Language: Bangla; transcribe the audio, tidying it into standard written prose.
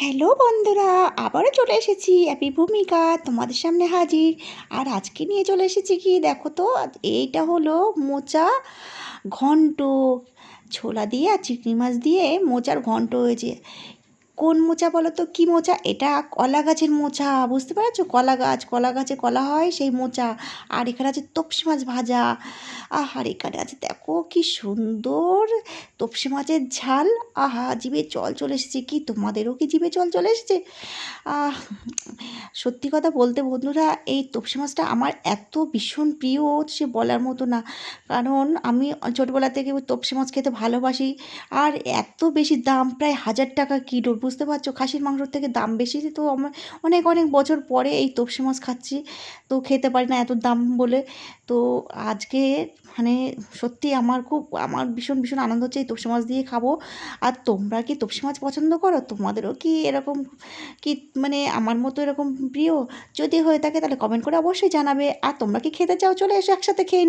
হ্যালো বন্ধুরা, আবারও চলে এসেছি অ্যাপি ভূমিকা তোমাদের সামনে হাজির। আর আজকে নিয়ে চলে এসেছি কি দেখো তো, এইটা হলো মোচা ঘন্ট। ছোলা দিয়ে আর চিংড়ি মাছ দিয়ে মোচার ঘন্ট হয়েছে। কোন মোচা বলো তো, কী মোচা এটা? কলা গাছের মোচা, বুঝতে পারছো? কলা গাছ, কলা গাছে কলা হয় সেই মোচা। আর এখানে আছে তপসি মাছ ভাজা। আর এখানে আছে দেখো কি সুন্দর তপসি মাছের ঝাল। আহা, জিভে জল চলে এসেছে। কি তোমাদেরও কি জিভে জল চলে এসেছে? আহ সত্যি কথা বলতে বন্ধুরা, এই তপসি মাছটা আমার এত ভীষণ প্রিয়, সে বলার মতো না। কারণ আমি ছোটোবেলা থেকে ওই তপসি মাছ খেতে ভালোবাসি। আর এত বেশি দাম, প্রায় 1000 টাকা কিলো, বুঝতে পারছো? খাসির মাংসর থেকে দাম বেশি। তো আমার অনেক অনেক বছর পরে এই তপসি মাছ খাচ্ছি, তো খেতে পারি না এত দাম বলে। তো আজকে মানে সত্যি আমার ভীষণ ভীষণ আনন্দ হচ্ছে এই তপসি মাছ দিয়ে খাবো। আর তোমরা কি তপসি মাছ পছন্দ করো? তোমাদেরও কি এরকম কি মানে আমার মতো এরকম প্রিয়? যদি হয়ে থাকে তাহলে কমেন্ট করে অবশ্যই জানাবে। আর তোমরা কি খেতে চাও? চলে এসো, একসাথে খেয়ে